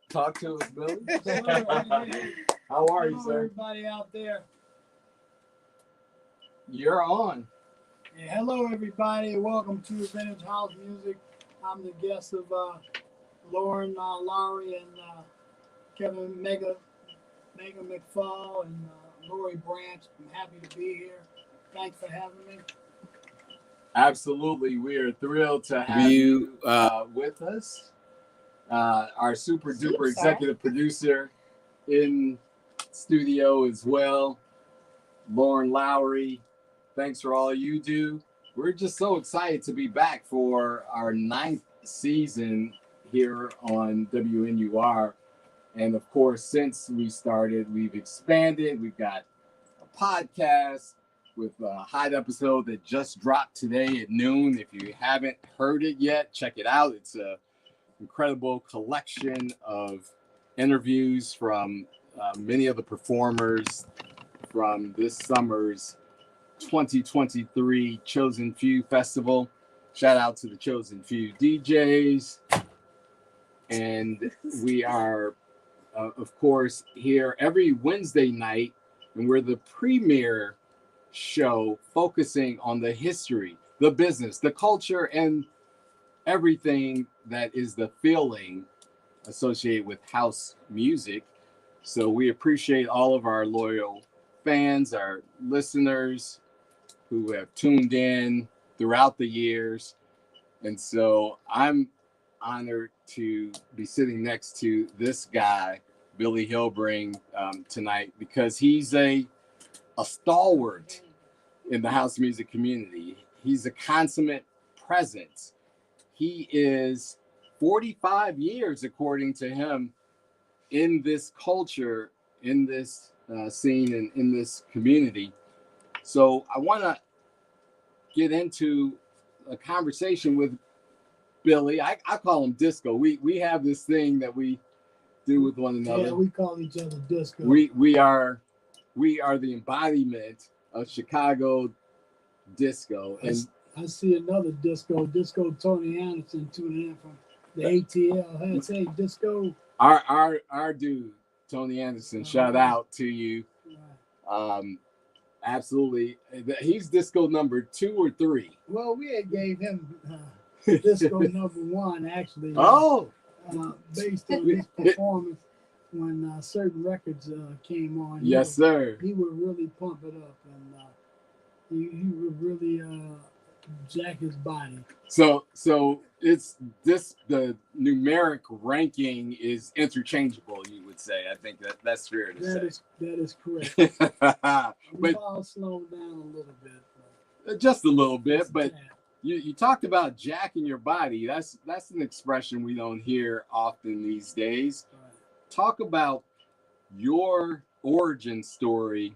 Talk to us, Billy. How are you, sir? Everybody out there. You're on. Yeah, hello, everybody. Welcome to Vintage House Music. I'm the guest of Lauren Lowry and Kevin Mega McFall and Lori Branch. I'm happy to be here. Thanks for having me. Absolutely. We are thrilled to have you with us. Our super duper executive producer in studio as well, Lauren Lowry. Thanks for all you do. We're just so excited to be back for our 9th season here on WNUR. And of course, since we started, we've expanded. We've got a podcast with a hot episode that just dropped today at noon. If you haven't heard it yet, check it out. It's a incredible collection of interviews from many of the performers from this summer's 2023 Chosen Few Festival. Shout out to the Chosen Few DJs. And we are, of course, here every Wednesday night, and we're the premier show focusing on the history, the business, the culture, and everything that is the feeling associated with house music. So we appreciate all of our loyal fans, our listeners who have tuned in throughout the years. And so I'm honored to be sitting next to this guy, Billy Hillbring, tonight, because he's a stalwart in the house music community. He's a consummate presence. He is 45 years, according to him, in this culture, in this scene, and in this community. So I want to get into a conversation with Billy. I call him Disco. We have this thing that we do with one another. Yeah, we call each other Disco. We are the embodiment of Chicago disco. And I see another Disco Tony Anderson tuning in from The ATL, I'd say disco. Our dude, Tony Anderson, shout out to you. Absolutely. He's disco number 2 or 3. Well, we had gave him disco number 1, actually. Based on his performance when certain records came on. Yes, sir. He would really pump it up, and he would really jack his body. So it's this, the numeric ranking is interchangeable, you would say. I think that's fair to say. That is correct. We've all slowed down a little bit. Just a little bit, but you talked about jacking your body. That's an expression we don't hear often these days. Right. Talk about your origin story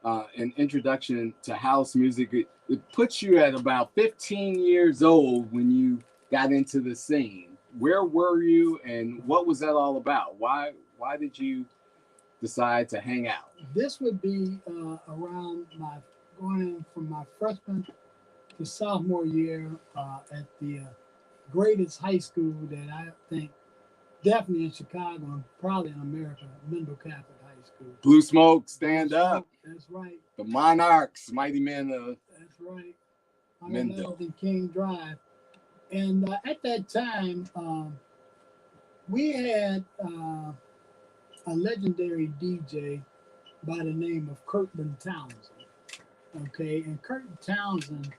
and introduction to house music. It puts you at about 15 years old when you got into the scene. Where were you, and what was that all about? Why did you decide to hang out? This would be around going in from my freshman to sophomore year at the greatest high school that I think definitely in Chicago and probably in America, Mendel Catholic High School. Blue Smoke, stand up. That's right. The Monarchs, mighty men of That's right. Mendel. On King Drive. And at that time, we had a legendary DJ by the name of Curtin Townsend. Okay, and Curtin Townsend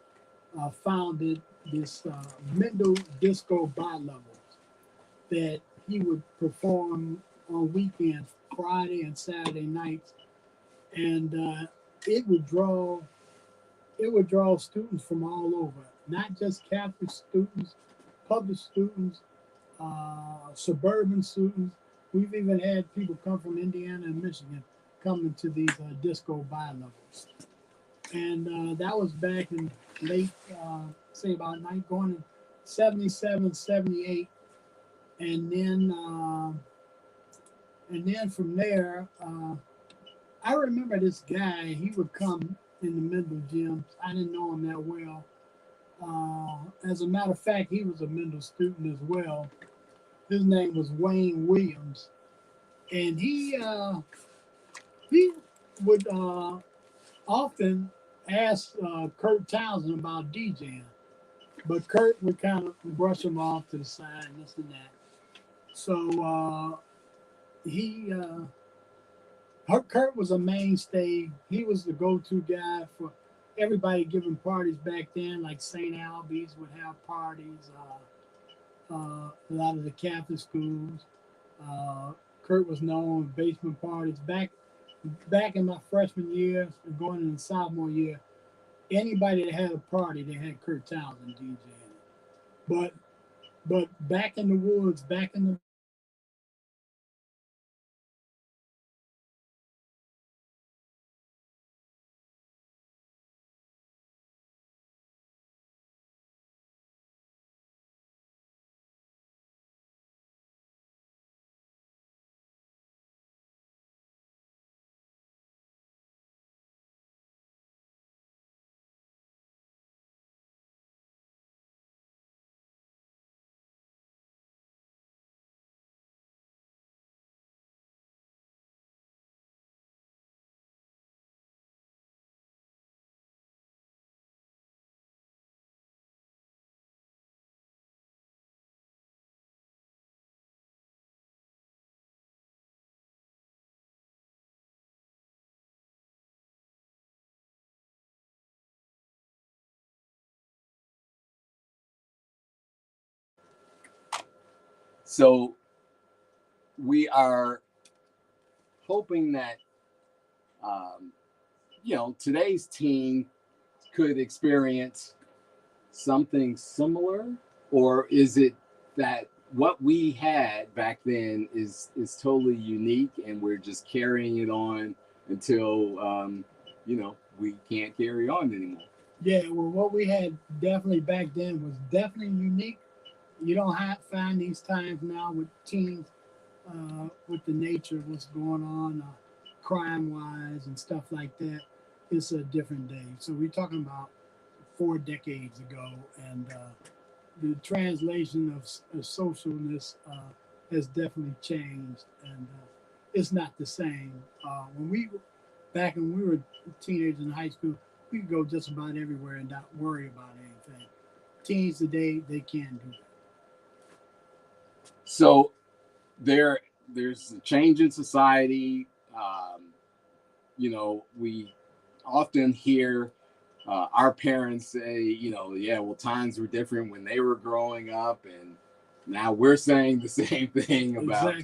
founded this Mendel Disco Bi-Levels that he would perform on weekends, Friday and Saturday nights, and it would draw students from all over, not just Catholic students, public students, suburban students. We've even had people come from Indiana and Michigan coming to these disco bi-levels. And that was back in late, say about going in 77, 78. And then from there, I remember this guy, he would come in the Mendel gyms. I didn't know him that well. As a matter of fact, he was a Mendel student as well. His name was Wayne Williams. And he would often ask Kurt Townsend about DJing. But Kurt would kind of brush him off to the side and this and that. So Kurt was a mainstay. He was the go-to guy for everybody giving parties back then, like St. Alby's would have parties, a lot of the Catholic schools. Kurt was known for basement parties. Back in my freshman year and going into sophomore year, anybody that had a party, they had Kurt Townsend DJing. But back in the woods, back in the So we are hoping that today's team could experience something similar, or is it that what we had back then is totally unique and we're just carrying it on until we can't carry on anymore? Yeah, well, what we had definitely back then was definitely unique. You don't find these times now with teens, with the nature of what's going on, crime-wise and stuff like that. It's a different day. So we're talking about 4 decades ago, and the translation of socialness has definitely changed, and it's not the same. Back when we were teenagers in high school, we could go just about everywhere and not worry about anything. Teens today, they can't do that. So there's a change in society. We often hear our parents say, yeah, well, times were different when they were growing up, and now we're saying the same thing about.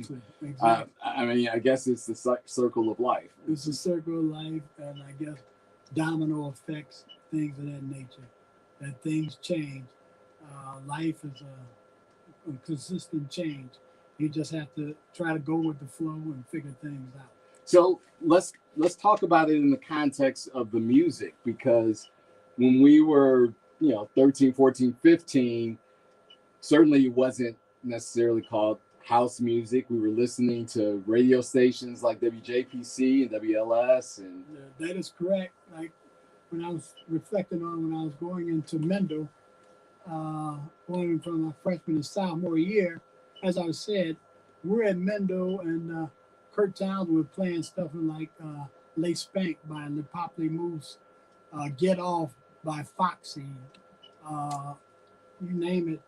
Exactly. I guess it's the circle of life. It's a circle of life, and I guess domino effects, things of that nature. That things change. Life is a consistent change. You just have to try to go with the flow and figure things out. So let's talk about it in the context of the music, because when we were 13, 14, 15, certainly it wasn't necessarily called house music. We were listening to radio stations like WJPC and WLS, and that is correct. Like when I was reflecting on when I was going into Mendel, going from my freshman to sophomore year, as I said, we're at Mendel, and Kurt Townsend was playing stuff like "Lay Spank" by Le Pape Moose, "Get Off" by Foxy, you name it,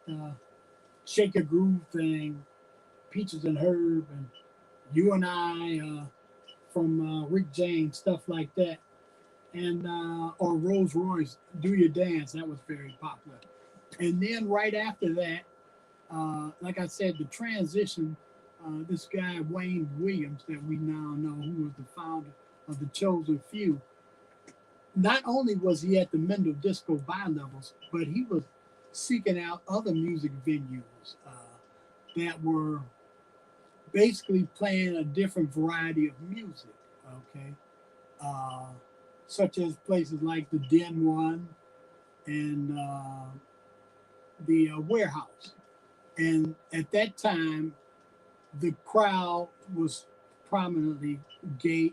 "Shake a Groove" thing, Peaches and Herb, and "You and I" from Rick James, stuff like that, and or Rolls Royce, "Do Your Dance," that was very popular. And then right after that, like I said, the transition, this guy, Wayne Williams, that we now know, who was the founder of the Chosen Few, not only was he at the Mendel Disco Bi-Levels, but he was seeking out other music venues that were basically playing a different variety of music, okay? Such as places like the Den One and the Warehouse. And at that time, the crowd was prominently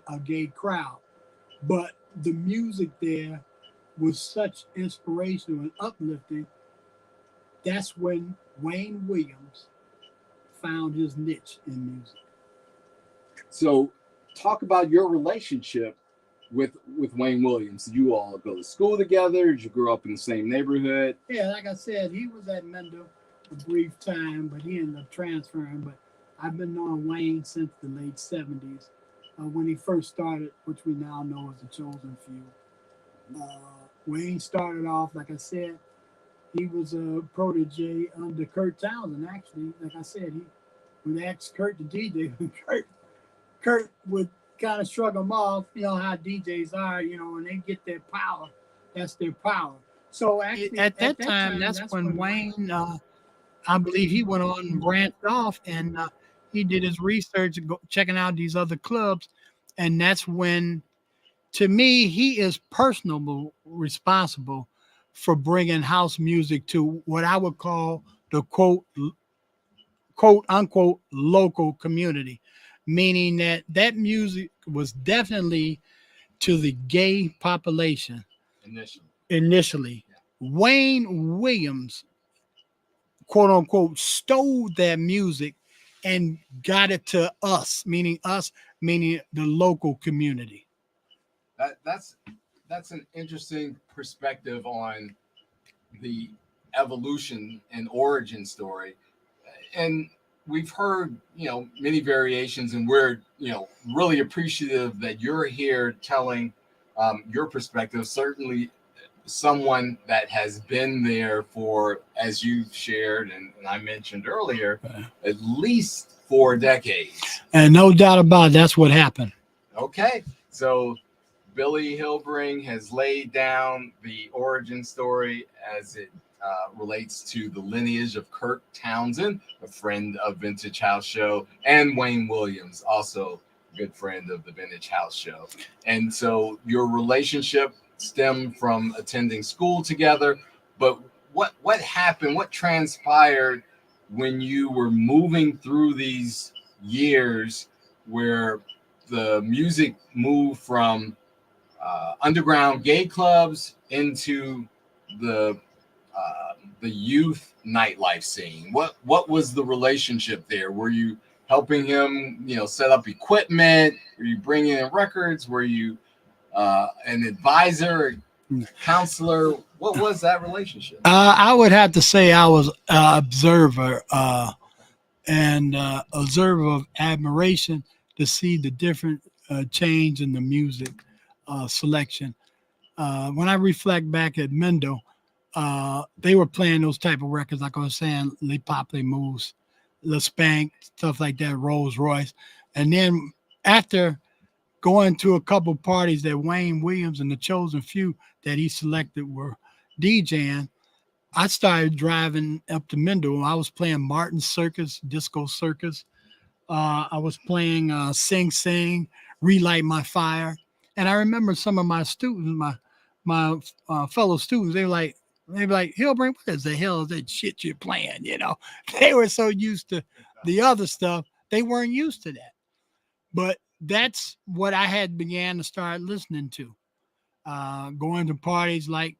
a gay crowd, but the music there was such inspirational and uplifting. That's when Wayne Williams found his niche in music. So talk about your relationship with Wayne Williams. Did you all go to school together? Did you grow up in the same neighborhood? Yeah, like I said, he was at Mendel a brief time, but he ended up transferring. But I've been knowing Wayne since the late 70s, when he first started, which we now know as the Chosen Few. Wayne started off, like I said, he was a protege under Kurt Townsend, actually. Like I said, he would ask Kurt to DJ. Kurt would kind of shrug him off, how DJs are, when they get their power, that's their power. So actually, at that time, that's when Wayne, I believe he went on and branched off, and he did his research, checking out these other clubs. And that's when, to me, he is personally responsible for bringing house music to what I would call the quote unquote local community, meaning that music was definitely to the gay population initially. Yeah. Wayne Williams, quote unquote, stole that music and got it to us, meaning the local community. That's an interesting perspective on the evolution and origin story. And we've heard, many variations, and we're, really appreciative that you're here telling your perspective. Certainly someone that has been there for, as you've shared and I mentioned earlier, at least 4 decades. And no doubt about it, that's what happened. Okay. So Billy Hillbring has laid down the origin story as it relates to the lineage of Kurt Townsend, a friend of Vintage House Show, and Wayne Williams, also a good friend of the Vintage House Show. And so your relationship stemmed from attending school together, but what happened, what transpired when you were moving through these years where the music moved from underground gay clubs into the the youth nightlife scene. What was the relationship there? Were you helping him, set up equipment? Were you bringing in records? Were you an advisor, counselor? What was that relationship? I would have to say I was an observer and observer of admiration to see the different change in the music selection. When I reflect back at Mendel, they were playing those type of records, like I was saying, Les Pamplemousses, Le Spank, stuff like that, Rolls Royce. And then after going to a couple parties that Wayne Williams and the chosen few that he selected were DJing, I started driving up to Mendel. I was playing Martin Circus, Disco Circus. I was playing Sing Sing, Relight My Fire. And I remember some of my students, my fellow students, they were like, Hillbring, what the hell is that shit you're playing? They were so used to the other stuff, they weren't used to that. But that's what I had began to start listening to. Going to parties like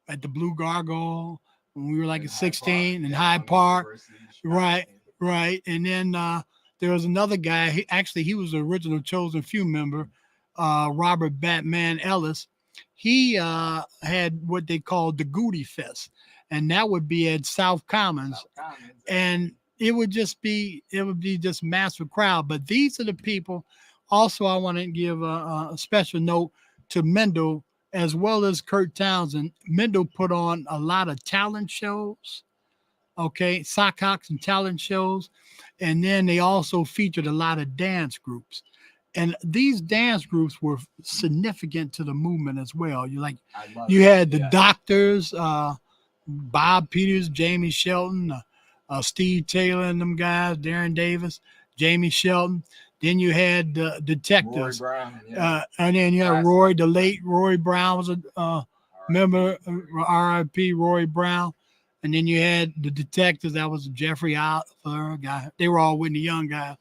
at the Blue Gargoyle when we were like at 16 in Hyde Park. Right. And then there was another guy, he was the original Chosen Few member, Robert Batman Ellis. He had what they called the Goody Fest, and that would be at South Commons. And it would be just massive crowd. But these are the people. Also, I want to give a special note to Mendel as well as Kurt Townsend. Mendel put on a lot of talent shows, sock hops and talent shows. And then they also featured a lot of dance groups. And these dance groups were significant to the movement as well. You had the Doctors, Bob Peters, Jamie Shelton, Steve Taylor and them guys, Darren Davis, Jamie Shelton. Then you had the Detectives. Roy Brown, and then you had the late Roy Brown was a member, R.I.P. Roy Brown. And then you had the Detectives. That was Jeffrey Oliver guy. They were all with the young guys.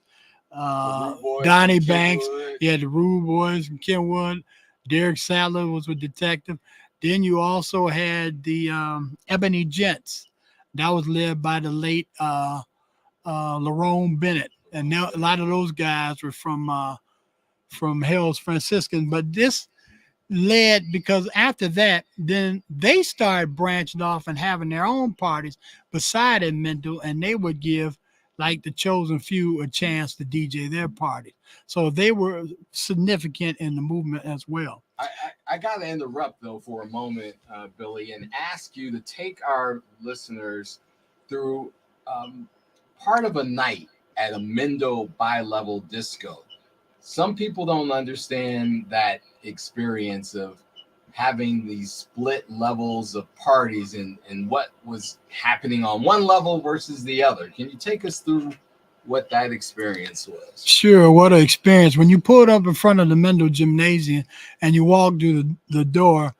Donnie Banks. You had the Rude Boys from Kenwood. Derek Sadler was with Detective. Then you also had the Ebony Gents. That was led by the late Lerone Bennett. And now a lot of those guys were from Hell's Franciscan. But this led, because after that, then they started branching off and having their own parties beside at Mendel, and they would give like the Chosen Few a chance to DJ their party. So they were significant in the movement as well. I got to interrupt, though, for a moment, Billy, and ask you to take our listeners through part of a night at a Mendel bi-level disco. Some people don't understand that experience of having these split levels of parties and what was happening on one level versus the other. Can you take us through what that experience was? Sure, what an experience. When you pulled up in front of the Mendel Gymnasium and you walked through the door,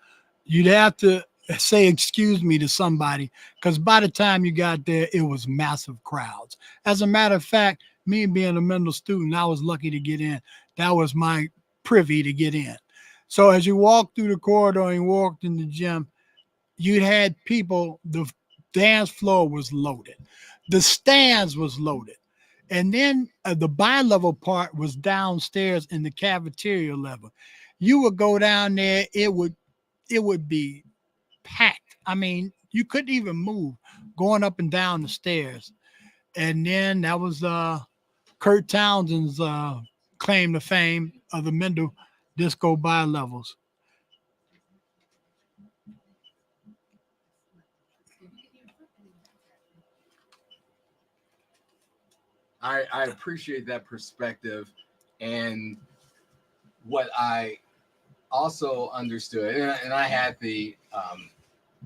you'd have to say excuse me to somebody, because by the time you got there, it was massive crowds. As a matter of fact, me being a Mendel student, I was lucky to get in. That was my privy to get in. So as you walked through the corridor and you walked in the gym, you had people, the dance floor was loaded. The stands was loaded. And then the bi-level part was downstairs in the cafeteria level. You would go down there, it would be packed. I mean, you couldn't even move going up and down the stairs. And then that was Kurt Townsend's claim to fame of the Mendel disco bi-levels. I appreciate that perspective. And what I also understood, and I had the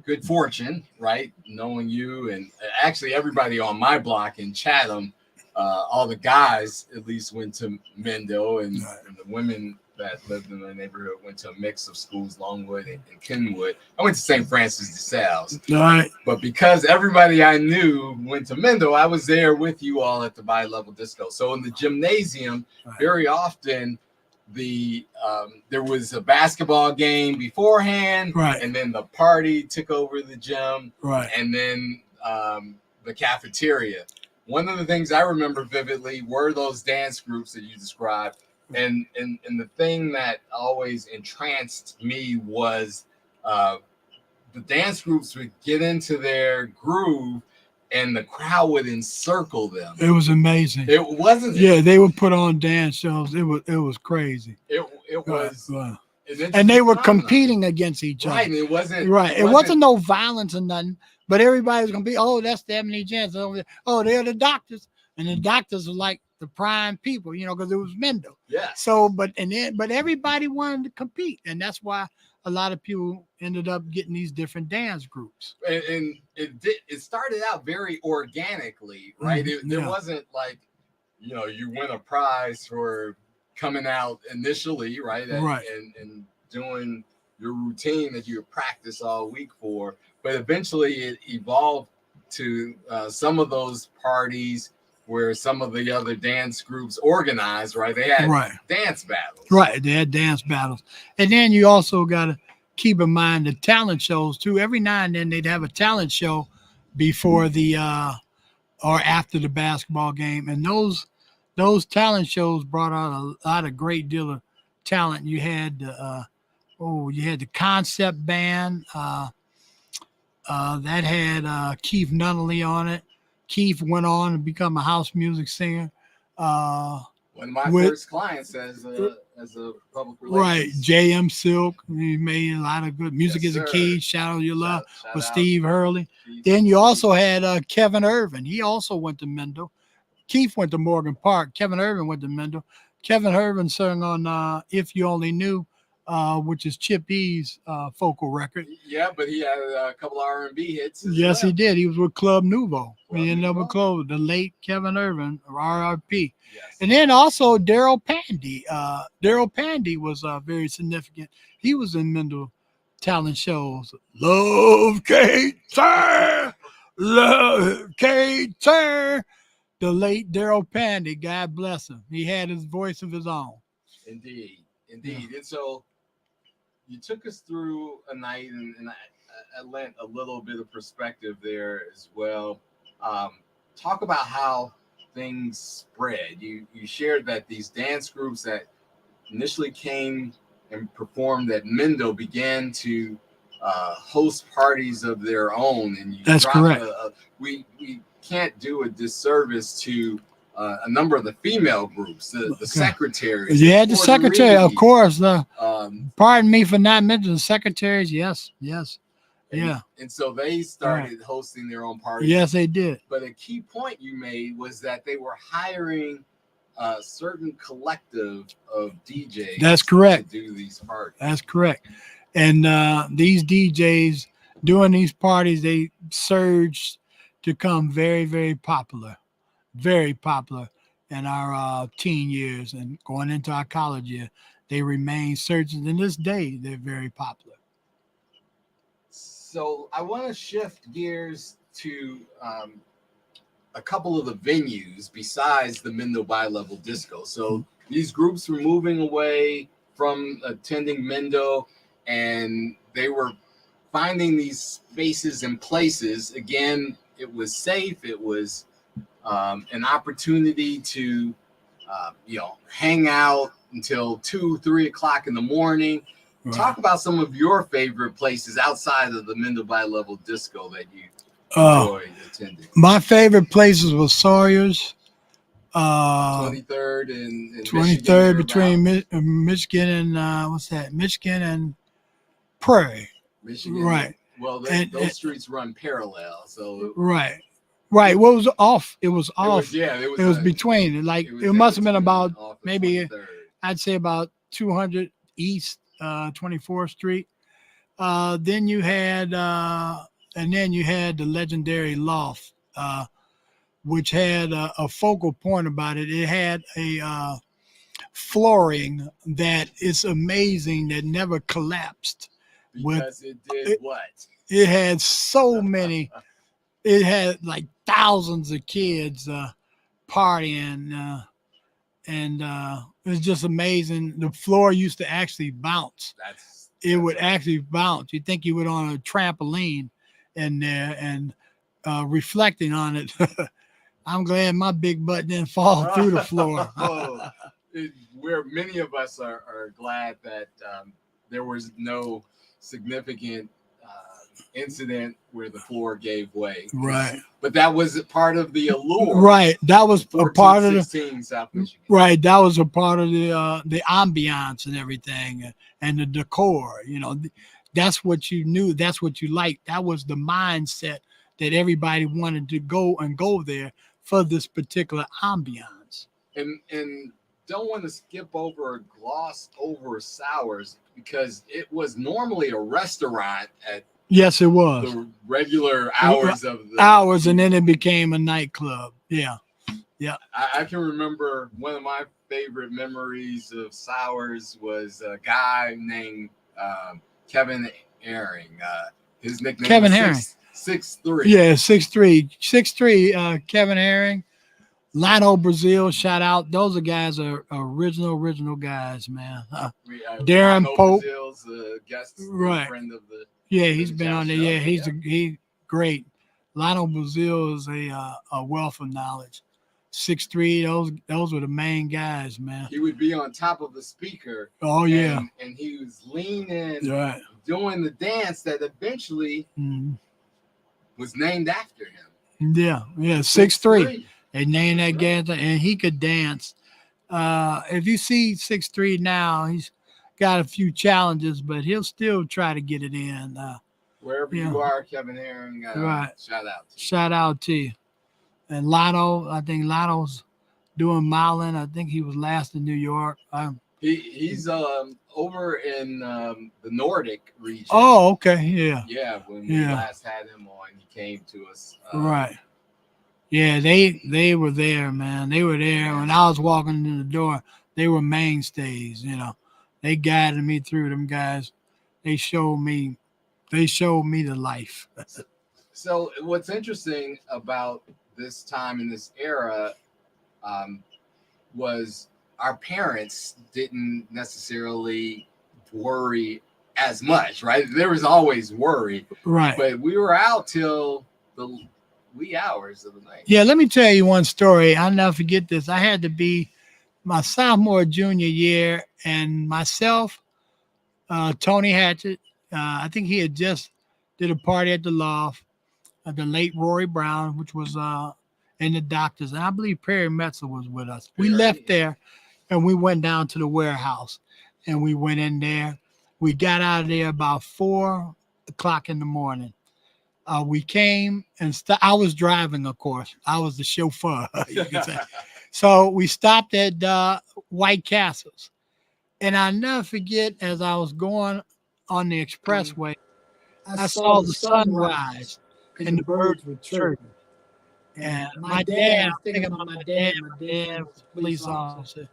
good fortune, right, knowing you and actually everybody on my block in Chatham, all the guys at least went to Mendel, and the women that lived in the neighborhood went to a mix of schools, Longwood and Kenwood. I went to St. Francis de Sales. Right. But because everybody I knew went to Mendel, I was there with you all at the bi-level disco. So in the gymnasium, very often there was a basketball game beforehand, right, and then the party took over the gym, right, and then the cafeteria. One of the things I remember vividly were those dance groups that you described. And the thing that always entranced me was the dance groups would get into their groove and the crowd would encircle them. It was amazing. It wasn't. Yeah, they would put on dance shows. It was crazy. It was. And they were competing against each other. Right. And it wasn't. Right. It wasn't no violence or nothing. But everybody was gonna be, oh, that's the Ebony Gents over there. Oh, they're the doctors, and the doctors were like the prime people, because it was Mendel. Yeah. So, but everybody wanted to compete, and that's why a lot of people ended up getting these different dance groups. And it started out very organically, right? It wasn't like, you win a prize for coming out initially, right? And doing your routine that you practice all week for. But eventually it evolved to some of those parties where some of the other dance groups organized, right? They had dance battles. Right, they had dance battles. And then you also got to keep in mind the talent shows too. Every now and then they'd have a talent show before the or after the basketball game. And those talent shows brought out a lot of great deal of talent. You had the concept band that had Keith Nunnally on it. Keith went on to become a house music singer. One of my first clients as a public relations. Right, J.M. Silk. He made a lot of good music. Is a Key. Shout out your love with Steve Hurley. Then you also had Kevin Irvin. He also went to Mendel. Keith went to Morgan Park. Kevin Irvin went to Mendel. Kevin Irvin sang on If You Only Knew, which is Chip E's vocal record. Yeah, but he had a couple R&B hits. Yes, he did. He was with Club Nouveau. He ended up with Club, the late Kevin Irvin, RRP. Yes. And then also Daryl Pandy. Daryl Pandy was very significant. He was in Mendel talent shows. Love Kate, sir. Love Kate, sir. The late Daryl Pandy, God bless him. He had his voice of his own. Indeed. And so you took us through a night, and I lent a little bit of perspective there as well. Talk about how things spread. You shared that these dance groups that initially came and performed at Mendel began to host parties of their own. And that's correct. We can't do a disservice to a number of the female groups, the secretaries. Yeah, the secretary, of course. Pardon me for not mentioning the secretaries. Yes. And so they started hosting their own parties. Yes, they did. But a key point you made was that they were hiring a certain collective of DJs. That's correct. To do these parties. That's correct. And these DJs doing these parties, they surged to become very, very popular. Very popular in our teen years and going into our college year. They remain surgeons. In this day, they're very popular. So I want to shift gears to a couple of the venues besides the Mendel Bi-Level Disco. So these groups were moving away from attending Mendel, and they were finding these spaces and places. Again, it was safe. It was an opportunity to, hang out until 2-3 o'clock in the morning. Right. Talk about some of your favorite places outside of the Mendel Bi-Level Disco that you enjoyed attending. My favorite places was Sawyer's. 23rd and 23rd between Michigan and Michigan and Prairie. Michigan. Right. Well, those streets run parallel, so right. Well, it was off. It was off. It was between. Like it must have been about maybe 23rd. I'd say about 200 East 24th Street. Then you had the legendary Loft, which had a focal point about it. It had a flooring that is amazing that never collapsed. Because it did what? It had so many. It had like thousands of kids partying, and it was just amazing. The floor used to actually bounce. It would actually bounce. You'd think you were on a trampoline in there, and reflecting on it, I'm glad my big butt didn't fall through the floor. Where many of us are glad that there was no significant incident where the floor gave way. Right. But that was part of the allure. Right. That was a part of the South Michigan. Right. That was a part of the ambiance and everything and the decor. You know, that's what you knew. That's what you liked. That was the mindset that everybody wanted to go there for this particular ambiance. And don't want to skip over or gloss over Sours because it was normally a restaurant at yes, it was the regular hours of the hours, and then it became a nightclub. Yeah. I can remember one of my favorite memories of Sours was a guy named Kevin Herring. His nickname Kevin was Herring. 6'3". Yeah, 6'3". Kevin Herring. Lino Brazil, shout out. Those are guys are original guys, man. Darren Lino Pope. Brazil's a guest friend of the. Yeah, he's been on there. Yeah, he's great. Lino Brazil is a wealth of knowledge. 6'3", those were the main guys, man. He would be on top of the speaker. Oh yeah. And he was leaning, right, doing the dance that eventually was named after him. Yeah, 6'3". They named that guy, and he could dance. If you see 6'3" now, he's got a few challenges, but he'll still try to get it in. Wherever you are, Kevin Herring, right. Shout out to you. Shout out to you. And Lotto, I think Lotto's doing modeling. I think he was last in New York. He's over in the Nordic region. Oh, okay, yeah. Yeah, when we last had him on, he came to us. Right. Yeah, they were there, man. They were there when I was walking in the door. They were mainstays, you know. They guided me through. Them guys. They showed me the life. So what's interesting about this time in this era was our parents didn't necessarily worry as much, right? There was always worry, right? But we were out till the wee hours of the night. Yeah, let me tell you one story. I'll never forget this. I had to be my sophomore, junior year, and myself, Tony Hatchett. I think he had just did a party at the Loft. The late Rory Brown, which was in the Doctors, and I believe Perry Metzel was with us. We left there, and we went down to the warehouse, and we went in there. We got out of there about 4 o'clock in the morning. We came and I was driving, of course. I was the chauffeur, you could say. So we stopped at White Castles, and I'll never forget as I was going on the expressway, I saw the sunrise. And the birds were chirping. And my dad, I'm thinking about my dad. My dad was a police officer.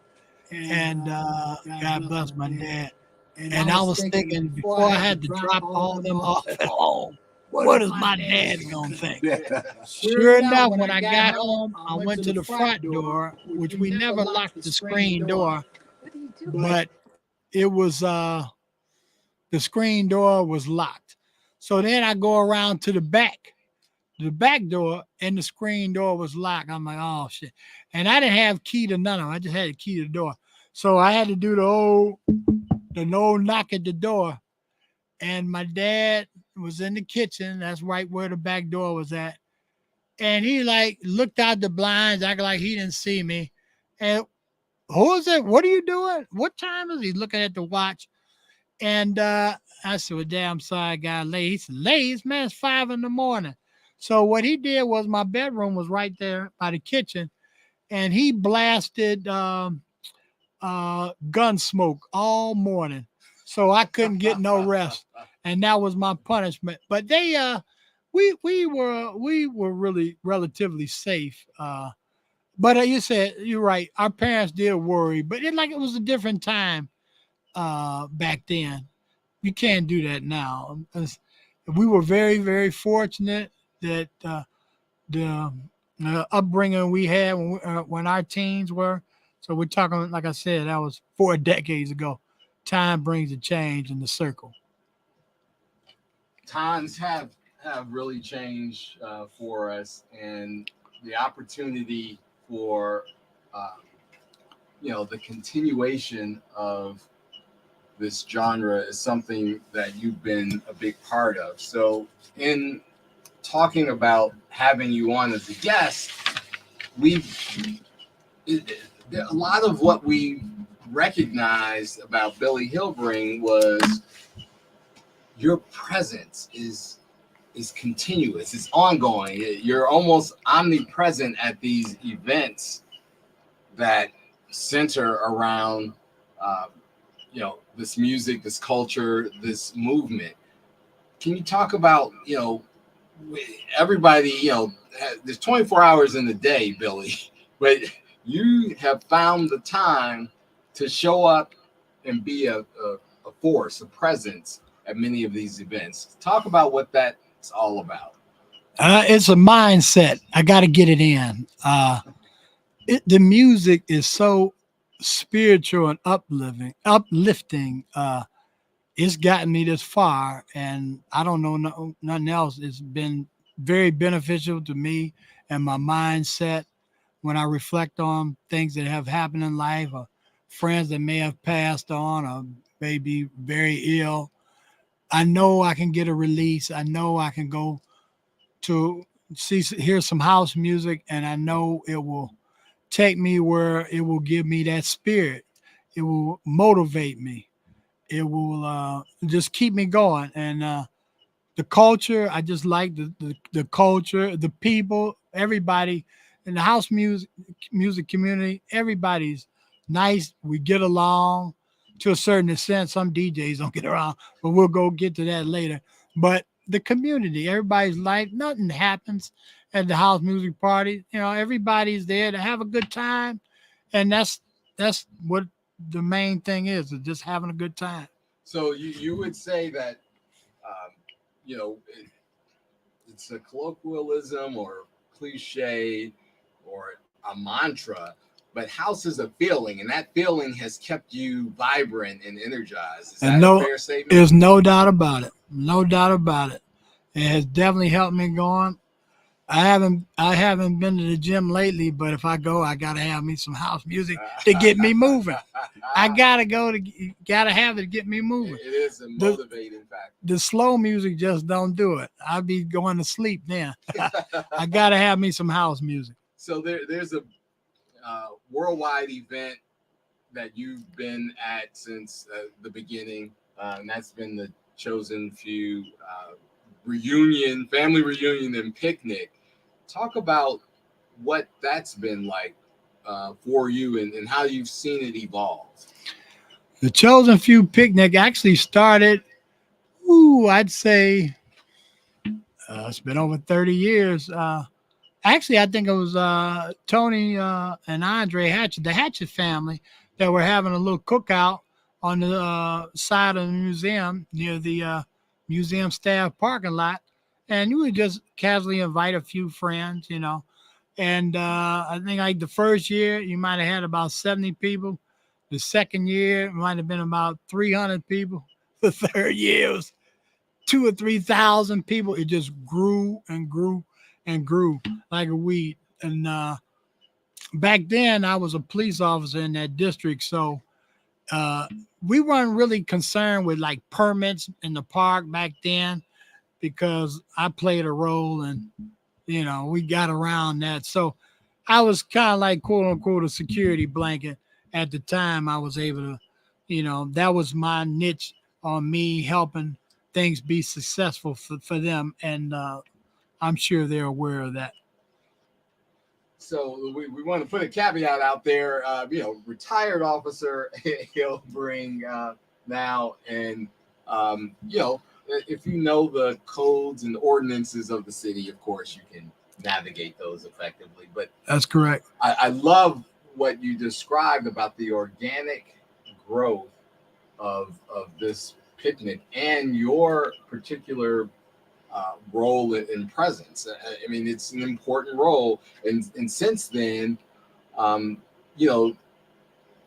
And God bless my dad. And I was thinking before I had to drop all them off at home, what is my dad going to think? Sure enough, when I got home, I went to the front door, which we never locked the screen door. But it was, the screen door was locked. So then I go around to the back door, and the screen door was locked. I'm like, oh shit. And I didn't have key to none of them. I just had a key to the door. So I had to do the old knock at the door. And my dad was in the kitchen. That's right where the back door was at. And he like looked out the blinds, acting like he didn't see me. And who is it? What are you doing? What time is he? Looking at the watch. And I said, well, damn, sorry, I got late. He said, late? Man, it's 5 a.m. So what he did was my bedroom was right there by the kitchen, and he blasted gun smoke all morning. So I couldn't get no rest. And that was my punishment. But they we were really relatively safe. But you said you're right. Our parents did worry, but it was a different time back then. You can't do that now. We were very, very fortunate that the upbringing we had when our teens were. So we're talking, like I said, that was 4 decades ago. Time brings a change in the circle. Times have have really changed for us, and the opportunity for the continuation of this genre is something that you've been a big part of. So in talking about having you on as a guest, a lot of what we recognized about Billy Hillbring was your presence is continuous, it's ongoing. You're almost omnipresent at these events that center around this music, this culture, this movement. Can you talk about everybody, there's 24 hours in the day, Billy, but you have found the time to show up and be a force, a presence at many of these events. Talk about what that's all about. It's a mindset. I got to get it in. The music is so spiritual and uplifting. It's gotten me this far, and I don't know nothing else. It's been very beneficial to me and my mindset when I reflect on things that have happened in life, or friends that may have passed on, or may be very ill. I know I can get a release. I know I can go to hear some house music, and I know it will take me where it will give me that spirit. It will motivate me. It will just keep me going. And the culture, I just like the culture, the people, everybody in the house music community. Everybody's nice. We get along to a certain extent. Some DJs don't get around, but we'll go get to that later. But the community, everybody's like, nothing happens at the house music party. Everybody's there to have a good time, and that's what the main thing is just having a good time. So you would say that it's a colloquialism or cliche or a mantra, but house is a feeling, and that feeling has kept you vibrant and energized. Is that a fair statement? There's no doubt about it. No doubt about it. It has definitely helped me go on. I haven't been to the gym lately, but if I go, I gotta have me some house music to get me moving. I gotta have it to get me moving. It is a motivating factor. The slow music just don't do it. I'll be going to sleep then. I gotta have me some house music. So there's a worldwide event that you've been at since the beginning, and that's been the Chosen Few family reunion and picnic. Talk about what that's been like for you and how you've seen it evolve. The Chosen Few picnic actually started, I'd say it's been over 30 years. Actually, I think it was Tony and Andre Hatchett, the Hatchett family, that were having a little cookout on the side of the museum near the museum staff parking lot. And you would just casually invite a few friends, And I think like the first year, you might have had about 70 people. The second year, it might have been about 300 people. The third year, it was 2,000 or 3,000 people. It just grew and grew and grew like a weed. And back then, I was a police officer in that district. So we weren't really concerned with like permits in the park back then, because I played a role and, we got around that. So I was kind of like, quote unquote, a security blanket at the time. I was able to, that was my niche on me helping things be successful for them. And I'm sure they're aware of that. So we want to put a caveat out there, retired officer Hillbring now, and, if you know the codes and ordinances of the city, of course, you can navigate those effectively. But that's correct. I love what you described about the organic growth of this picnic and your particular role in presence. I mean, it's an important role. And since then,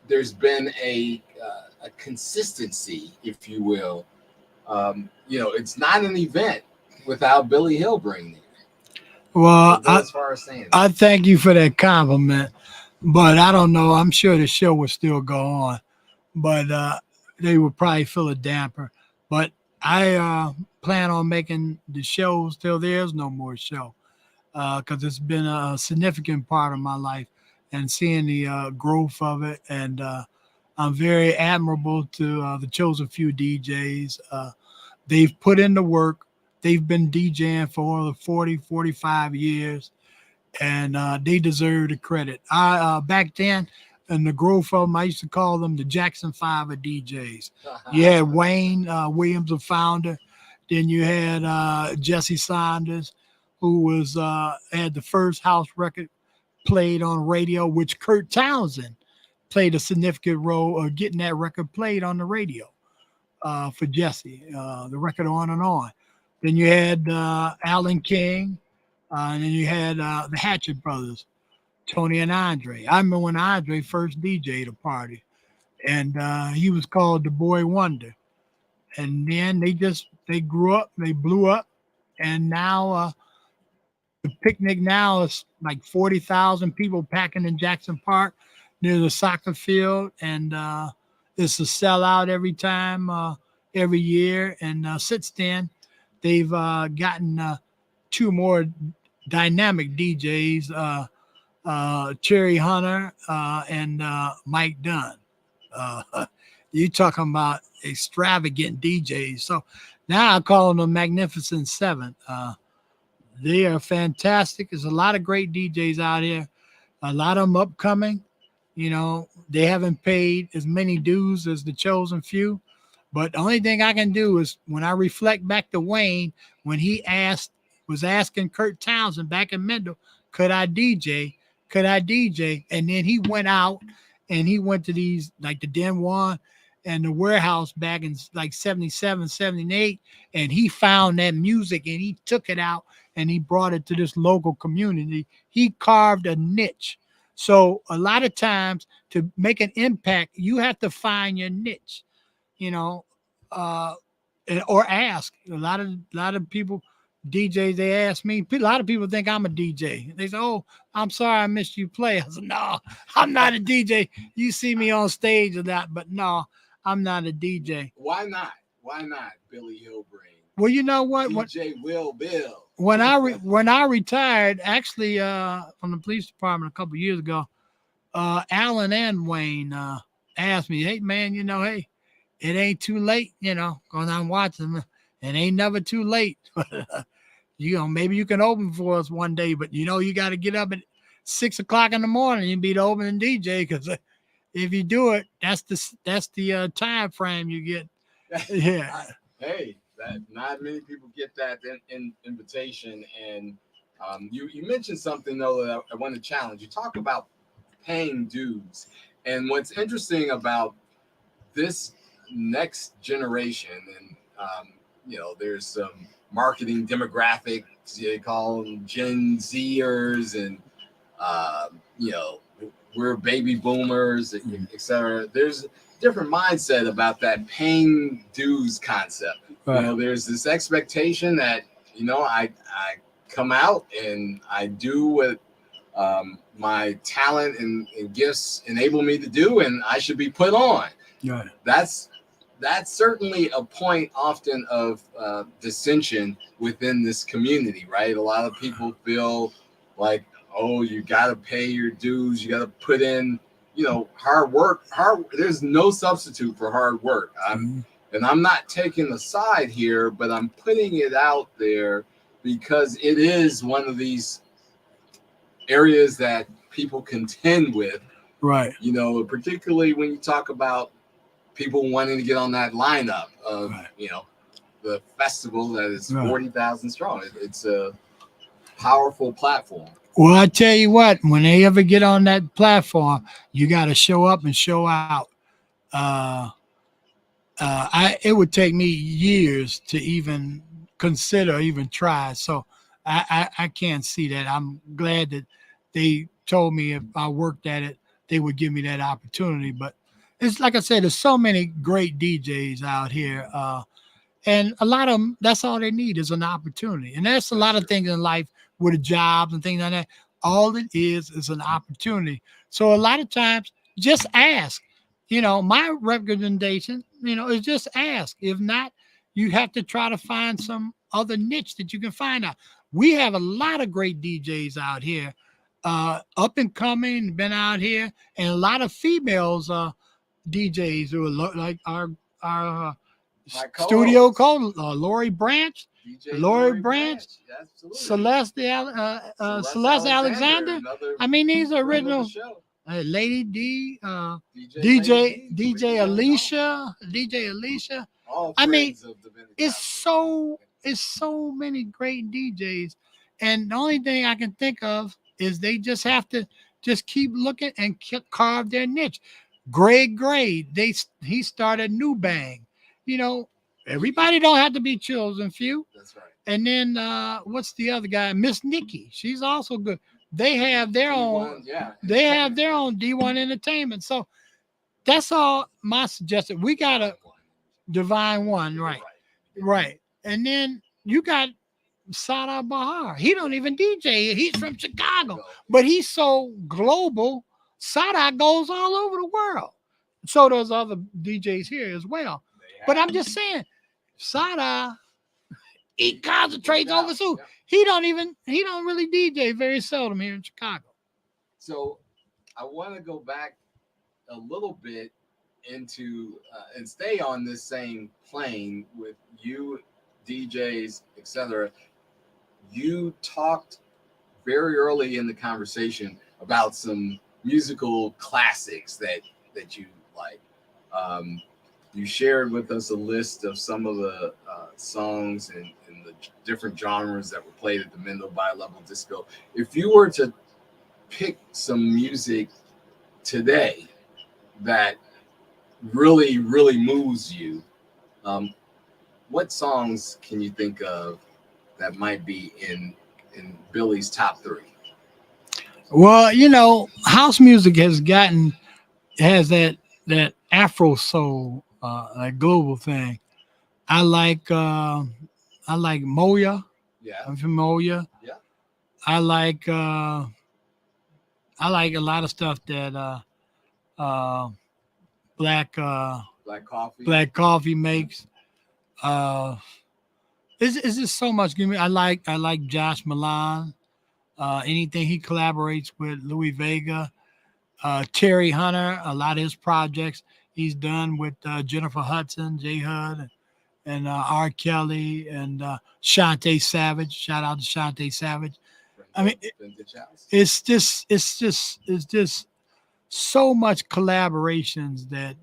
there's been a consistency, if you will. It's not an event without Billy Hillbring there. Well, As far as saying I thank you for that compliment, but I don't know. I'm sure the show will still go on, but they would probably feel a damper. But I plan on making the shows till there's no more show, because it's been a significant part of my life, and seeing the growth of it. And I'm very admirable to the chosen few DJs. They've put in the work. They've been DJing for over 40, 45 years, and they deserve the credit. I back then, in the growth of them, I used to call them the Jackson 5 of DJs. You had Wayne Williams, the founder. Then you had Jesse Saunders, who was had the first house record played on radio, which Kurt Townsend played a significant role of getting that record played on the radio for Jesse, the record On and On. Then you had Alan King, and then you had the Hatchet Brothers, Tony and Andre. I remember when Andre first DJ'd a party, and he was called the Boy Wonder. And then they grew up, they blew up, and now the picnic now is like 40,000 people packing in Jackson Park near the soccer field, and it's a sellout every time, every year. And since then, they've gotten two more dynamic DJs, Cherry Hunter and Mike Dunn. You talking about extravagant DJs. So now I call them the Magnificent Seven. They are fantastic. There's a lot of great DJs out here. A lot of them upcoming. You know, they haven't paid as many dues as the chosen few. But the only thing I can do is when I reflect back to Wayne, when he was asking Kurt Townsend back in Mendel, could I DJ? Could I DJ? And then he went out and he went to these, like the Den One and the Warehouse back in like 77, 78. And he found that music and he took it out and he brought it to this local community. He carved a niche. So a lot of times to make an impact, you have to find your niche, you know, or ask. A lot of people, DJs, they ask me. A lot of people think I'm a DJ. They say, "Oh, I'm sorry, I missed you play." I said, "No, I'm not a DJ. You see me on stage or that, but no, I'm not a DJ." Why not? Why not, Billy Hillbring? Well, you know what? DJ Will Bill. When I retired, actually, from the police department a couple of years ago, Alan and Wayne asked me, "Hey, man, you know, hey, it ain't too late, you know, because I'm watching them. It ain't never too late. You know, maybe you can open for us one day, but you know, you got to get up at 6 o'clock in the morning and be the opening DJ, because if you do it, that's the time frame you get." Yeah. Hey, that not many people get that invitation. And you mentioned something though that I want to challenge. You talk about paying dues, and what's interesting about this next generation, and you know, there's some marketing demographics, they call them Gen Zers, and you know, we're baby boomers, etc. There's a different mindset about that paying dues concept. Right. You know, there's this expectation that, you know, I come out and I do what my talent and gifts enable me to do, and I should be put on. Right. That's certainly a point often of dissension within this community, right? A lot of people feel like, oh, you got to pay your dues, you got to put in, you know, hard work. There's no substitute for hard work. And I'm not taking a side here, but I'm putting it out there because it is one of these areas that people contend with. Right. You know, particularly when you talk about people wanting to get on that lineup of, right, you know, the festival that is 40,000 strong. It's a powerful platform. Well, I tell you what, when they ever get on that platform, you got to show up and show out. It would take me years to even consider, even try. So I can't see that. I'm glad that they told me if I worked at it, they would give me that opportunity. But it's like I said, there's so many great DJs out here. And a lot of them, that's all they need is an opportunity. And that's a lot of things in life with jobs and things like that. All it is an opportunity. So a lot of times, just ask. My recommendation, is just ask. If not, you have to try to find some other niche that you can find out. We have a lot of great DJs out here, up and coming, been out here, and a lot of females DJs who are like our studio called Lori Branch, DJ Lori Branch, absolutely. Celeste Alexander. I mean, these are original. Lady D, DJ Alicia, DJ Alicia. I mean, it's so many great DJs, and the only thing I can think of is they just have to just keep looking and carve their niche. Greg Gray, he started New Bang. Everybody don't have to be chosen few. That's right. And then what's the other guy? Miss Nikki. She's also good. They have their own. They have their own D1 Entertainment. So that's all my suggestion. We got a Divine One, right. And then you got Sada Bahar. He don't even DJ. He's from Chicago, but he's so global. Sada goes all over the world. So does other DJs here as well. But I'm just saying, Sada, he concentrates over too. Yeah. He don't really DJ very seldom here in Chicago. So I want to go back a little bit into and stay on this same plane with you, DJs, etc. You talked very early in the conversation about some musical classics that you like. You shared with us a list of some of the songs and the different genres that were played at the Mendel Bi-Level Disco. If you were to pick some music today that really, really moves you, what songs can you think of that might be in Billy's top 3? Well, house music has that Afro soul, that global thing. I like Moya. Yeah. I'm from Moya. Yeah. I like a lot of stuff that Black Coffee makes. It's just so much. I like Josh Milan. Anything he collaborates with Louis Vega, Terry Hunter, a lot of his projects he's done with Jennifer Hudson, J Hud, and R. Kelly and Shantae Savage. Shout out to Shantae Savage. I mean, it's just so much collaborations that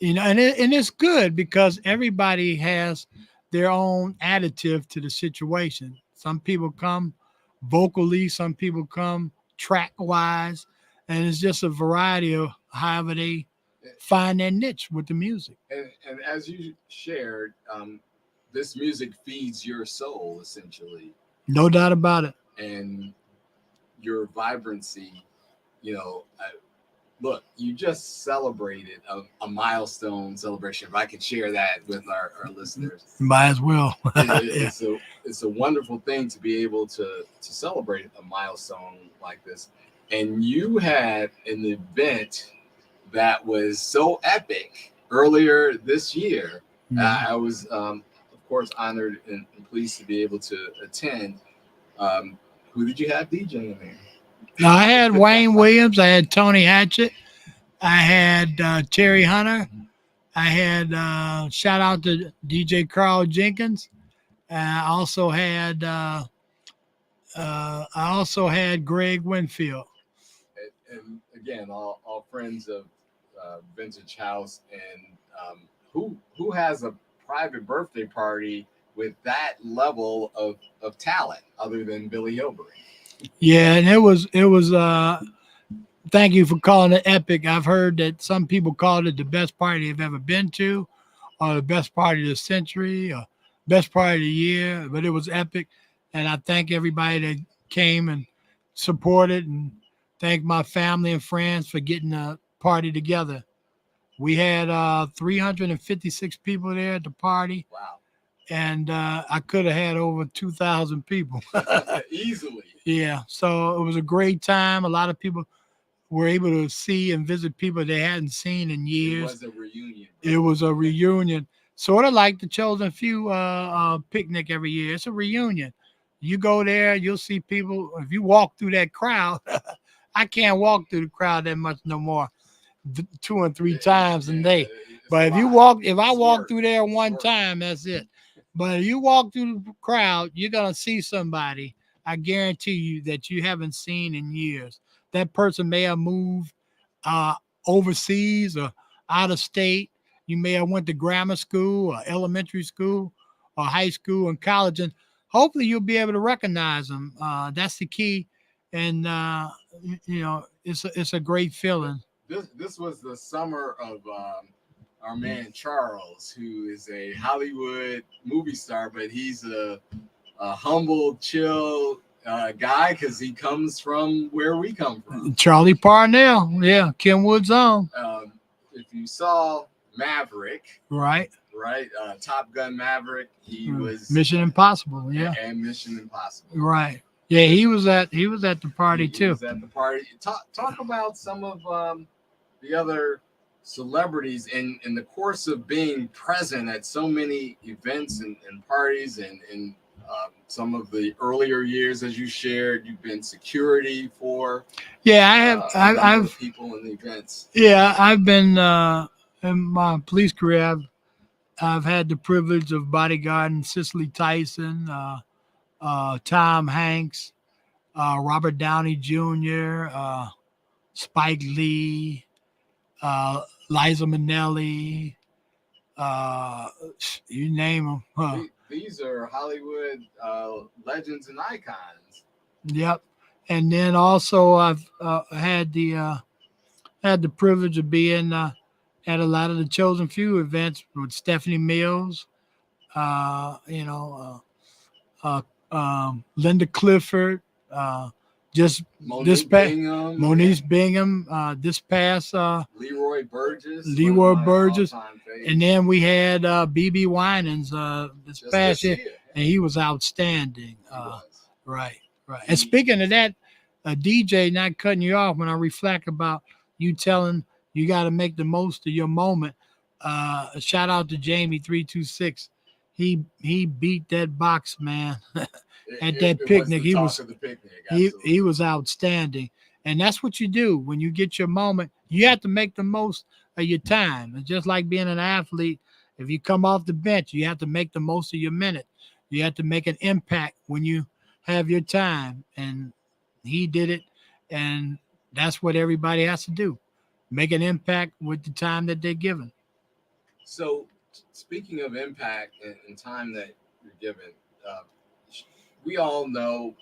and it's good because everybody has their own additive to the situation. Some people come vocally, some people come track wise, and it's just a variety of however they find their niche with the music. And as you shared, this music feeds your soul essentially. No doubt about it. And your vibrancy, look, you just celebrated a milestone celebration. If I could share that with our listeners. Might as well. It's a wonderful thing to be able to celebrate a milestone like this. And you had an event that was so epic earlier this year. Mm-hmm. I was, of course, honored and pleased to be able to attend. Who did you have DJing there? Now, I had Wayne Williams. I had Tony Hatchett. I had Terry Hunter. I had shout out to DJ Carl Jenkins. I also had Greg Winfield. And again, all friends of Vintage House. And who has a private birthday party with that level of talent other than Billy Hillbring? Yeah, and it was thank you for calling it epic. I've heard that some people called it the best party they've ever been to, or the best party of the century, or best party of the year, but it was epic. And I thank everybody that came and supported, and thank my family and friends for getting a party together We had 356 people there at the party. Wow. And I could have had over 2,000 people. Easily. Yeah. So it was a great time. A lot of people were able to see and visit people they hadn't seen in years. It was a reunion. It was a reunion, sort of like the Chosen Few picnic every year. It's a reunion. You go there, you'll see people. If you walk through that crowd, I can't walk through the crowd that much no more, 2 and 3 times a day. But if I walk through there one time, that's it. But if you walk through the crowd, you're gonna see somebody. I guarantee you that you haven't seen in years. That person may have moved uh, overseas or out of state. You may have went to grammar school or elementary school or high school and college, and hopefully you'll be able to recognize them. That's the key, and it's a great feeling. This was the summer of our man Charles, who is a Hollywood movie star, but he's a humble, chill guy because he comes from where we come from. Charlie Parnell, yeah, Kenwood's own. If you saw Maverick, right, Top Gun Maverick, he was Mission Impossible, yeah, and Mission Impossible, right. Yeah, he was at the party too. He was at the party. Talk about some of the other celebrities in the course of being present at so many events and parties and some of the earlier years, as you shared, you've been security for. Yeah, I've people in the events. Yeah, I've been in my police career. I've had the privilege of bodyguarding Cicely Tyson, Tom Hanks, Robert Downey Jr., Spike Lee, Liza Minnelli, you name them. These are Hollywood legends and icons. Yep. And then also I've had the privilege of being at a lot of the Chosen Few events with Stephanie Mills, Linda Clifford, just Monique Bingham, this past Leroy Burgess, and then we had BB Winans this past year, and he was outstanding. Right. And speaking of that, DJ, not cutting you off, when I reflect about you telling you got to make the most of your moment. Shout out to Jamie 326. He beat that box, man. At that picnic, he was outstanding, and that's what you do when you get your moment. You have to make the most of your time. It's just like being an athlete. If you come off the bench, you have to make the most of your minute. You have to make an impact when you have your time, and he did it, and that's what everybody has to do: make an impact with the time that they're given. So, speaking of impact and time that you're given. We all know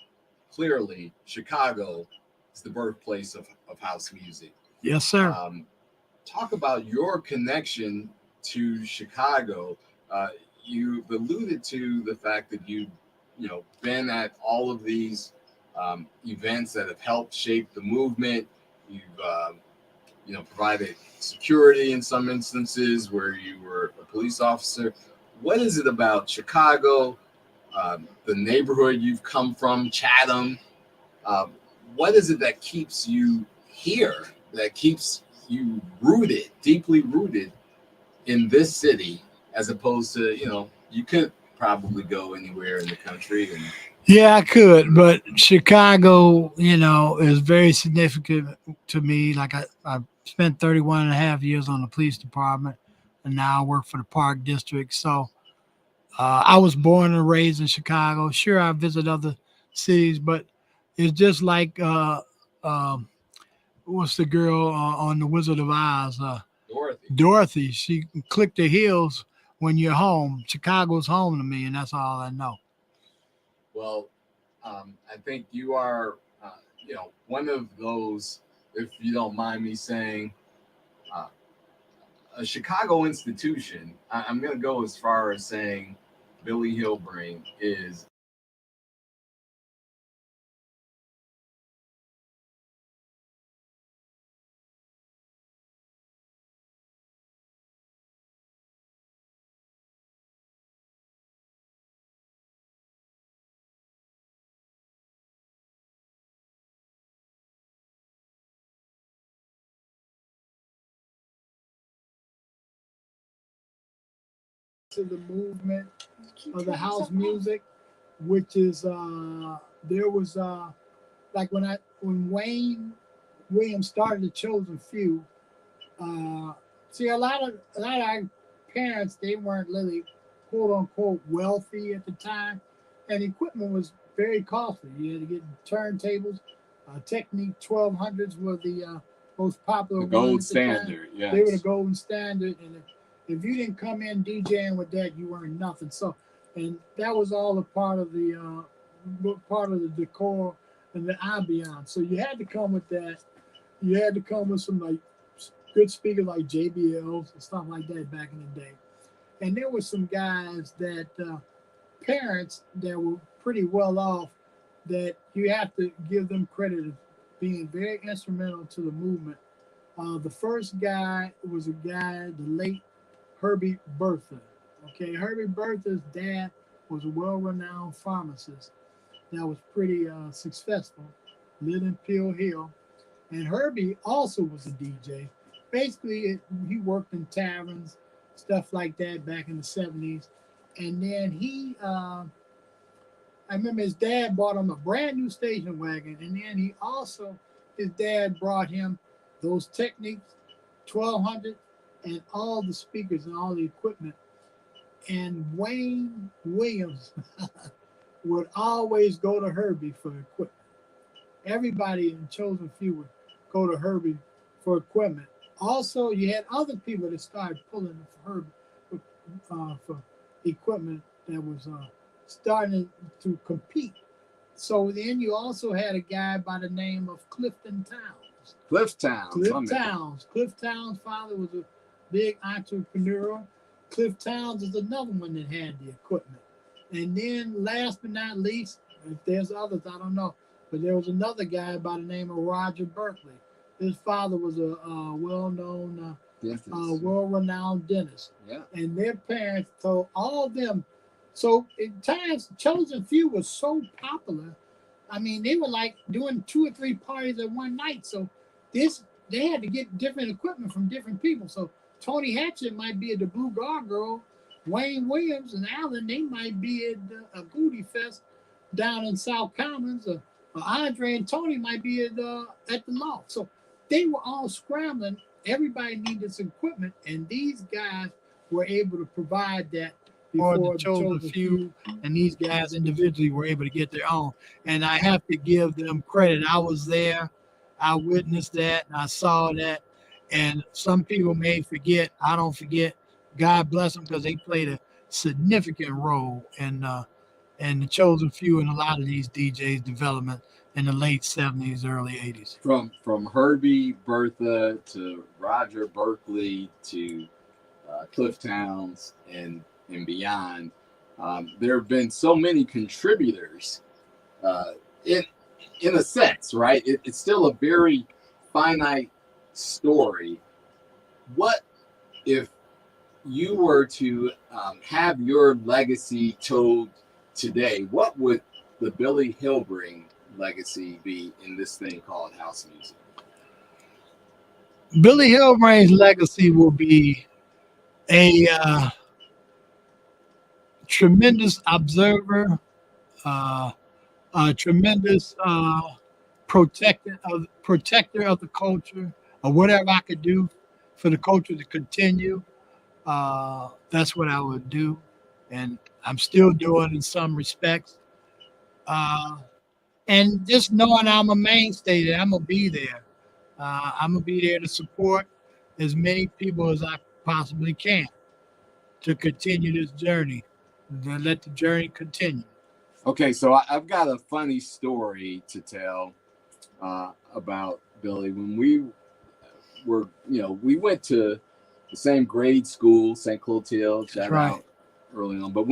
clearly Chicago is the birthplace of house music. Yes, sir. Talk about your connection to Chicago. You've alluded to the fact that you've been at all of these events that have helped shape the movement. You've provided security in some instances where you were a police officer. What is it about Chicago? The neighborhood you've come from, Chatham. What is it that keeps you here, that keeps you deeply rooted in this city, as opposed to, you could probably go anywhere in the country. Yeah, I could, but Chicago, is very significant to me. Like I spent 31 and a half years on the police department, and now I work for the Park District. So I was born and raised in Chicago. Sure, I visit other cities, but it's just like what's the girl on The Wizard of Oz? Dorothy. She clicked the heels when you're home. Chicago's home to me, and that's all I know. Well, I think you are, one of those, if you don't mind me saying, a Chicago institution. I'm going to go as far as saying Billy Hillbring is to the movement of the house music, which is there was like when Wayne Williams started the Chosen Few. See, a lot of our parents, they weren't really quote unquote wealthy at the time, and equipment was very costly. You had to get turntables. Technique 1200s were the most popular. The gold standard. Yeah, they were the golden standard, and if you didn't come in DJing with that, you weren't nothing. So, and that was all a part of the decor and the ambiance. So you had to come with that. You had to come with some like good speakers like JBLs and stuff like that back in the day. And there were some guys that parents that were pretty well off that you have to give them credit of being very instrumental to the movement. The first guy was a guy, the late Herbie Bertha. Okay, Herbie Bertha's dad was a well-renowned pharmacist that was pretty successful, lived in Peel Hill. And Herbie also was a DJ. Basically, he worked in taverns, stuff like that back in the 70s. And then he, I remember his dad bought him a brand new station wagon. And then his dad brought him those Techniques, 1200, and all the speakers and all the equipment. And Wayne Williams would always go to Herbie for equipment. Everybody in Chosen Few would go to Herbie for equipment. Also, you had other people that started pulling for Herbie for equipment that was starting to compete. So then you also had a guy by the name of Clifton Towns. Cliff Towns. Cliff Towns' father was a big entrepreneur. Cliff Towns is another one that had the equipment. And then last but not least, if there's others, I don't know, but there was another guy by the name of Roger Berkeley. His father was a well-known, world-renowned dentist. Yeah. And their parents told all of them. So at times, Chosen Few was so popular. I mean, they were like doing 2 or 3 parties at one night. So they had to get different equipment from different people. So Tony Hatchett might be at the Blue Gargoyle. Wayne Williams and Allen, they might be at a Goody Fest down in South Commons. Or Andre and Tony might be at the Loft. So they were all scrambling. Everybody needed some equipment, and these guys were able to provide that before the Chosen Few, and these guys individually were able to get their own. And I have to give them credit. I was there. I witnessed that. And I saw that. And some people may forget. I don't forget. God bless them, because they played a significant role in the Chosen Few and a lot of these DJs' development in the late 70s, early 80s. From Herbie Bertha to Roger Berkeley to Cliff Towns and beyond, there have been so many contributors in a sense, right? It's still a very finite story. What if you were to have your legacy told today? What would the Billy Hillbring legacy be in this thing called house music? Billy Hillbring's legacy will be a tremendous observer, a tremendous protector of the culture, or whatever I could do for the culture to continue. That's what I would do, and I'm still doing in some respects. And just knowing I'm a mainstay there, I'm gonna be there. I'm gonna be there to support as many people as I possibly can to continue this journey, to let the journey continue. Okay, so I've got a funny story to tell about Billy. When we were, we went to the same grade school, St. Clotilde, shout out early on. But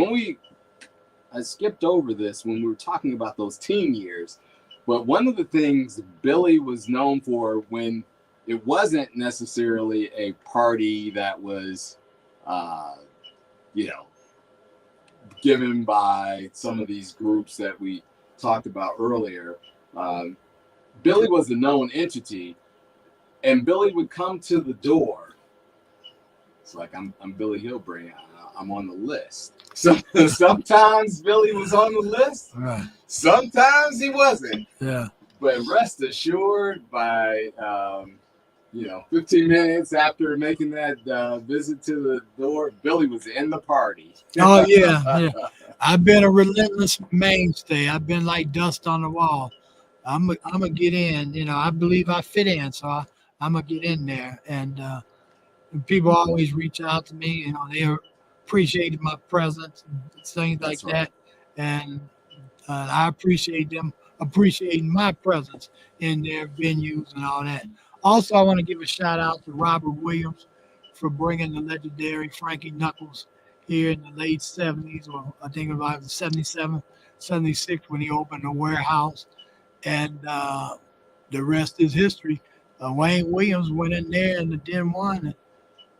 I skipped over this when we were talking about those teen years. But one of the things Billy was known for, when it wasn't necessarily a party that was, given by some of these groups that we talked about earlier, Billy was a known entity, and Billy would come to the door. It's like, I'm Billy Hillbring. I'm on the list. So sometimes Billy was on the list. Right. Sometimes he wasn't. Yeah. But rest assured, by 15 minutes after making that visit to the door, Billy was in the party. Oh yeah. I've been a relentless mainstay. I've been like dust on the wall. I'm gonna get in. I believe I fit in, so I'm gonna get in there. And people always reach out to me. They appreciated my presence, things like that, and I appreciate them appreciating my presence in their venues and all that. Also, I want to give a shout out to Robert Williams for bringing the legendary Frankie Knuckles here in the late 70s, or I think about 77, 76 when he opened the warehouse. And the rest is history. Wayne Williams went in there in the Den 1 and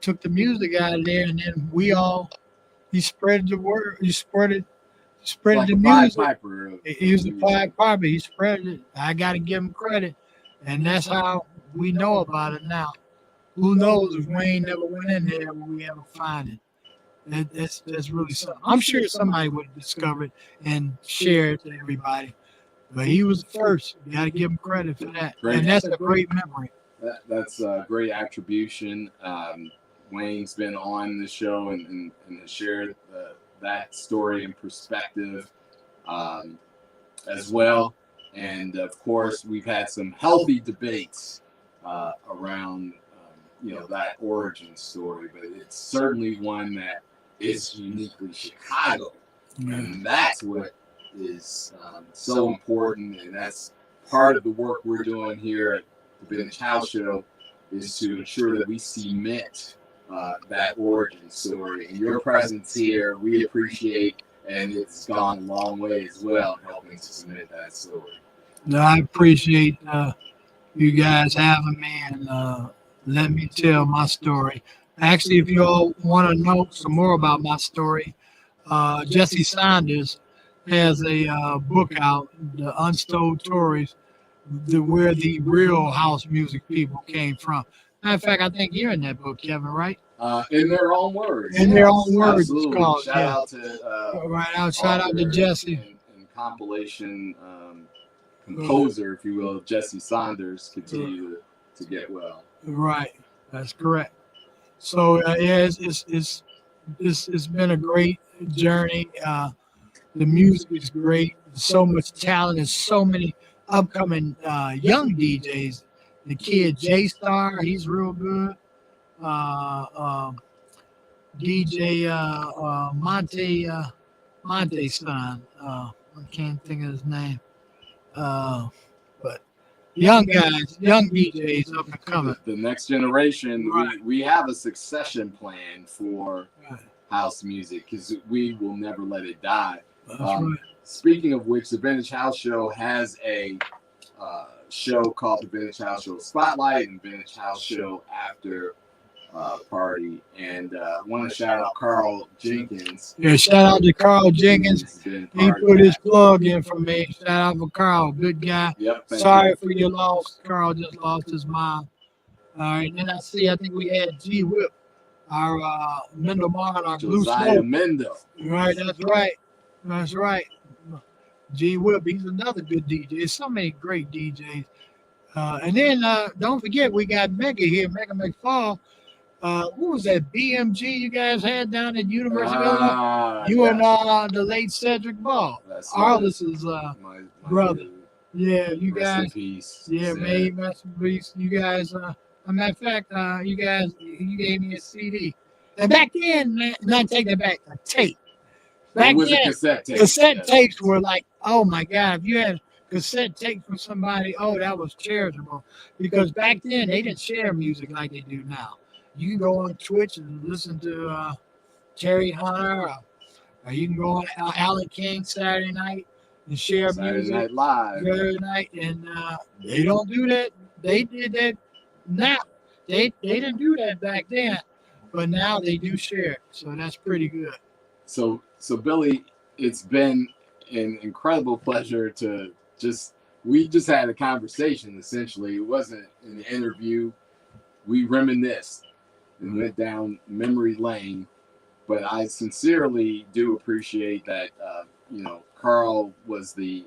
took the music out of there, and then he spread the word, he spread Like the a Pied music. Piper. He was a Pied Piper. He spread it. I got to give him credit. And that's how we know about it now. Who knows if Wayne never went in there, will we ever find it? That's really something. I'm sure somebody would discover it and share it to everybody. But he was the first. You got to give him credit for that. And that's a great memory. That's a great attribution. Wayne's been on the show and has shared that story and perspective as well. And of course, we've had some healthy debates around that origin story, but it's certainly one that is uniquely Chicago, and that's what is so important, and that's part of the work we're doing here at the Vintage House Show, is to ensure that we cement that origin story. And your presence here, we appreciate, and it's gone a long way as well in helping to cement that story. No, I appreciate you guys having me and let me tell my story. Actually, if you all want to know some more about my story, Jesse Saunders has a book out, The Untold Stories, where the real house music people came from. Matter of fact, I think you're in that book, Kevin, right? In their own words. In their own words, absolutely. It's called. Shout out to shout out to Jesse. And compilation composer, if you will, Jesse Saunders, continue to get well. Right, that's correct. So it's been a great journey. The music is great. So much talent and so many upcoming young DJs. The kid J Star, he's real good. DJ Monte's son. I can't think of his name. But young guys, young DJs up and coming. The next generation, Right. we have a succession plan for house music because we will never let it die. That's right. Speaking of which, the Vintage House Show has a show called the Vintage House Show Spotlight and Vintage House Show After Party. And I want to shout out Carl Jenkins. Yeah, shout out to Carl Jenkins. He He put his plug in for me. Shout out for Carl, good guy. Yep. Sorry for your loss. Carl just lost his mom. All right, then I think we had G Whip, our Mendel Monarch Blue Josiah Smoke. Mendel. Right, that's right. G Whip, he's another good DJ. There's so many great DJs. And then don't forget, we got Mega here, Mega McFall. What was that BMG you guys had down at University of Illinois? You and the late Cedric Ball. That's Arliss's my brother. Yeah, you rest in guys. peace. Yeah, man, rest in peace. You guys. A matter of fact, you gave me a CD. And back then, man, not take that back, a tape. Back It was a then, cassette tape. cassette tapes were like, oh my God, if you had cassette tape from somebody, oh, that was charitable. Because back then, they didn't share music like they do now. You can go on Twitch and listen to Terry Hunter, or you can go on Alan King Saturday night and share Saturday music. Night Live. Saturday night, and they don't do that. They did that now. They didn't do that back then, but now they do share. So that's pretty good. So Billy, it's been an incredible pleasure to we just had a conversation essentially. It wasn't an interview. We reminisced and went down memory lane. But I sincerely do appreciate that, Carl was the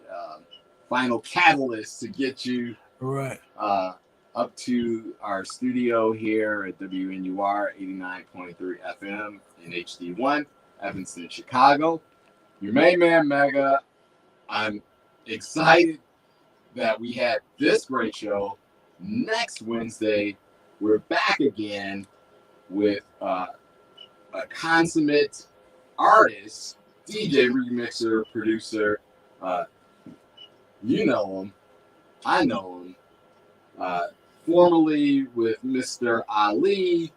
final catalyst to get you Right. up to our studio here at WNUR 89.3 FM in HD1, Evanston, Chicago. Your main man, Mega. I'm excited that we had this great show. Next Wednesday, we're back again with a consummate artist, DJ, remixer, producer. You know him. I know him. Formerly with Mr. Ali.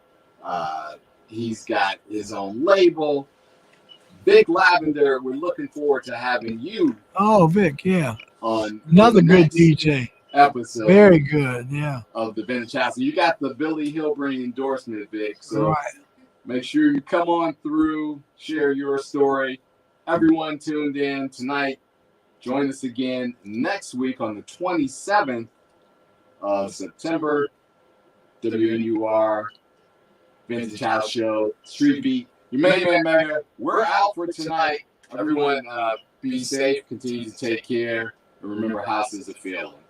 He's got his own label. Vic Lavender, we're looking forward to having you. Oh, Vic, yeah. On another good DJ. Episode. Very good, yeah. Of the Vintage House. You got the Billy Hillbring endorsement, Vic. So right. Make sure you come on through, share your story. Everyone tuned in tonight. Join us again next week on the 27th of September. WNUR Vintage House Show, Street Beat. Your main man, Mega. We're out for tonight. Everyone, be safe. Continue to take care. And remember, house is a feeling.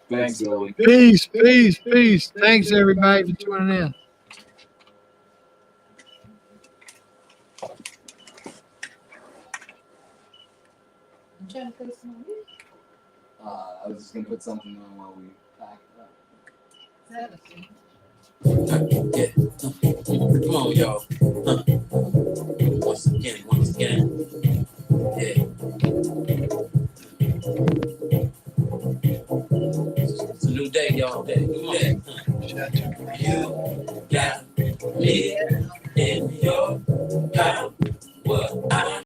Thanks, Billy. Peace, peace, peace. Thanks, everybody, for tuning in. I'm trying to play some more music. I was just going to put something on while we pack it up. Yeah. Come on, y'all. Once again. Yeah. It's a new day, y'all. Come on. You got me.